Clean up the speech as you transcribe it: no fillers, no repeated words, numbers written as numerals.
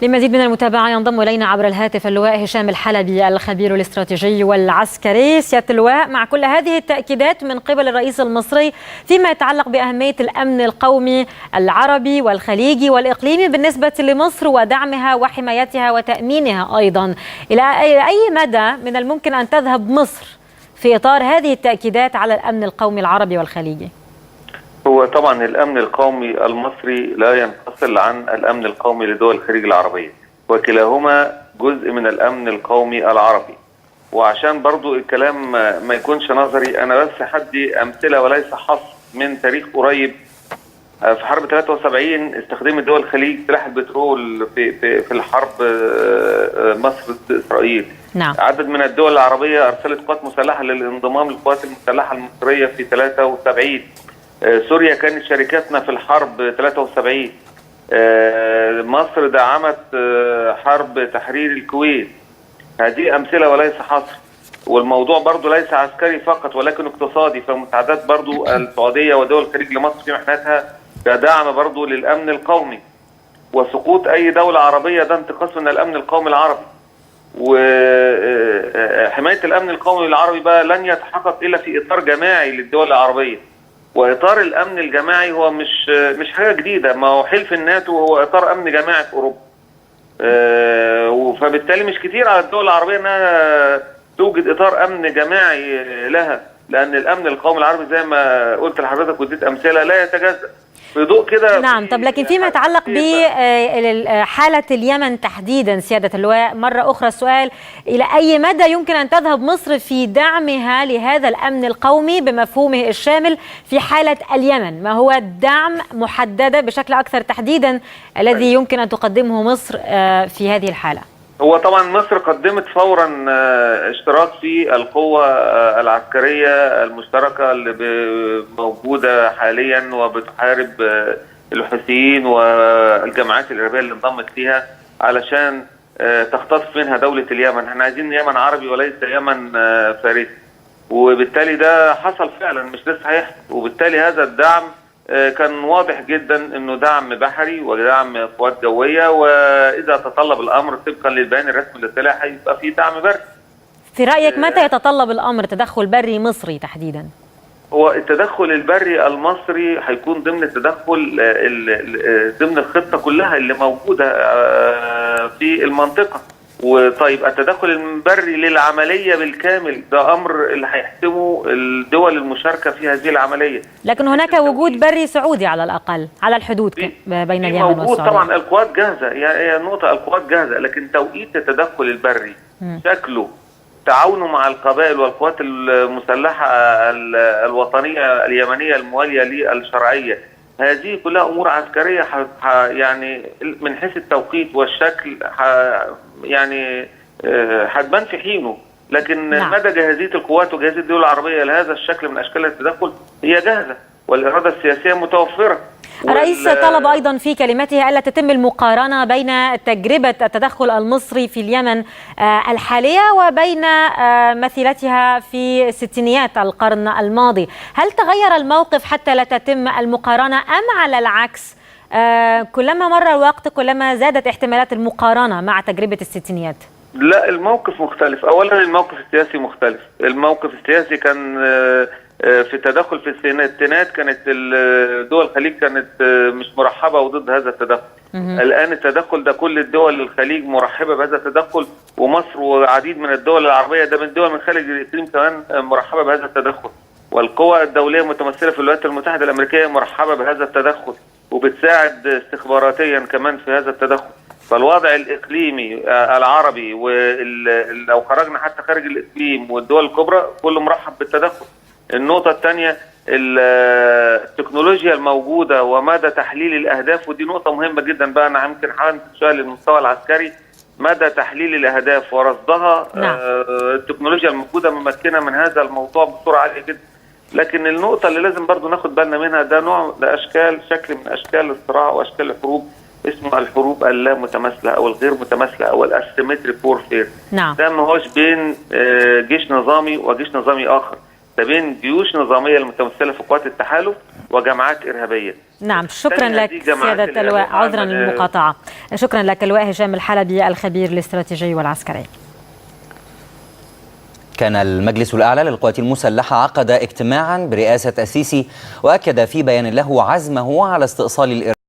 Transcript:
لمزيد من المتابعة ينضم إلينا عبر الهاتف اللواء هشام الحلبي الخبير الاستراتيجي والعسكري. سيادة اللواء، مع كل هذه التأكيدات من قبل الرئيس المصري فيما يتعلق بأهمية الأمن القومي العربي والخليجي والإقليمي بالنسبة لمصر ودعمها وحمايتها وتأمينها أيضا، إلى أي مدى من الممكن أن تذهب مصر في إطار هذه التأكيدات على الأمن القومي العربي والخليجي؟ هو طبعا الأمن القومي المصري لا ينفصل عن الأمن القومي لدول الخليج العربية، وكلاهما جزء من الأمن القومي العربي. وعشان برضو الكلام ما يكونش نظري، أنا بس حدي أمثلة وليس حصر من تاريخ قريب. في حرب 73 استخدمت دول الخليج سلاح البترول في الحرب مصر ضد إسرائيل. نعم. عدد من الدول العربية أرسلت قوات مسلحة للانضمام للقوات المسلحة المصرية في 73. سوريا كانت شركتنا في الحرب 73. مصر دعمت حرب تحرير الكويت. هذه أمثلة وليس حصر، والموضوع برضو ليس عسكري فقط ولكن اقتصادي. فمساعدات برضو السعودية ودول الخليج لمصر في محنتها كدعم برضو للأمن القومي، وسقوط أي دولة عربية ده انتقاص من الأمن القومي العربي. وحماية الأمن القومي العربي بقى لن يتحقق إلا في إطار جماعي للدول العربية، وإطار الأمن الجماعي هو مش حاجة جديدة. ما هو حلف الناتو هو إطار أمن جماعي في أوروبا. فبالتالي مش كتير على الدول العربية أنها توجد إطار أمن جماعي لها، لأن الأمن القومي العربي زي ما قلت لحضرتك وديت أمثلة لا يتجزأ في ضوء كده. نعم. طب لكن فيما يتعلق بحالة اليمن تحديدا سيادة اللواء، مرة أخرى السؤال: إلى أي مدى يمكن أن تذهب مصر في دعمها لهذا الأمن القومي بمفهومه الشامل في حالة اليمن؟ ما هو الدعم محددة بشكل أكثر تحديدا الذي يمكن أن تقدمه مصر في هذه الحالة؟ هو طبعا مصر قدمت فورا اشتراك في القوة العسكرية المشتركة اللي موجودة حاليا وبتحارب الحوثيين والجماعات الإرهابية اللي انضمت فيها علشان تختطف منها دولة اليمن. احنا عايزين يمن عربي وليس يمن فارسي، وبالتالي ده حصل فعلا مش لسه هيحصل. وبالتالي هذا الدعم كان واضح جدا انه دعم بحري ودعم قوات جويه، واذا تطلب الامر طبقا للبيان الرسمي للسلاح هيبقى في دعم بري. في رايك متى يتطلب الامر تدخل بري مصري تحديدا؟ هو التدخل البري المصري هيكون ضمن التدخل ضمن الخطه كلها اللي موجوده في المنطقه. وطيب التدخل البري للعملية بالكامل ده أمر اللي هيحسمه الدول المشاركة في هذه العملية. لكن هناك وجود بري سعودي على الأقل على الحدود بين اليمن والسعودية. طبعا القوات جاهزة، هي النقطة القوات جاهزة، لكن توقيت التدخل البري شكله تعاونه مع القبائل والقوات المسلحة الوطنية اليمنية الموالية للشرعية. هذه كلها أمور عسكرية يعني من حيث التوقيت والشكل يعني هتبان في حينه، لكن مدى جاهزية القوات وجاهزية الدول العربية لهذا الشكل من أشكال التدخل هي جاهزة، والإرادة السياسية متوفرة. الرئيس طلب أيضا في كلمته ألا تتم المقارنة بين تجربة التدخل المصري في اليمن الحالية وبين مثيلتها في ستينيات القرن الماضي. هل تغير الموقف حتى لا تتم المقارنة، أم على العكس كلما مر الوقت كلما زادت احتمالات المقارنة مع تجربة الستينيات؟ لا، الموقف مختلف. أولا الموقف السياسي مختلف. الموقف السياسي كان في التدخل في الستينات كانت دول الخليج كانت مش مرحبة وضد هذا التدخل. الآن التدخل ده كل الدول الخليج مرحبة بهذا التدخل، ومصر وعديد من الدول العربية ده من الدول من خارج الإقليم كمان مرحبة بهذا التدخل، والقوى الدولية المتمثلة في الولايات المتحدة الأمريكية مرحبة بهذا التدخل وبتساعد استخباراتيا كمان في هذا التدخل. فالوضع الإقليمي العربي ولو خرجنا حتى خارج الإقليم والدول الكبرى كله مرحب بالتدخل. النقطة الثانية التكنولوجيا الموجودة ومدى تحليل الأهداف، ودي نقطة مهمة جدا بقى. أنا يمكن حاولت سؤال للمستوى العسكري مدى تحليل الأهداف ورصدها. التكنولوجيا الموجودة ممكنة من هذا الموضوع بصورة عالية جدا. لكن النقطة اللي لازم برضو ناخد بالنا منها ده نوع شكل من أشكال الصراع وأشكال الحروب اسمه الحروب اللا متماثلة أو الغير متماثلة أو الاسيمتريك وورفير. ده ما هوش بين جيش نظامي وجيش نظامي آخر. ما بين جيوش نظاميه المتمثله في قوات التحالف وجماعات ارهابيه. نعم، شكرا لك سيادة اللواء، عذرا للمقاطعة. شكرا لك اللواء هشام الحلبي الخبير الاستراتيجي والعسكري. كان المجلس الأعلى للقوات المسلحة عقد اجتماعا برئاسة السيسي، وأكد في بيان له عزمه على استئصال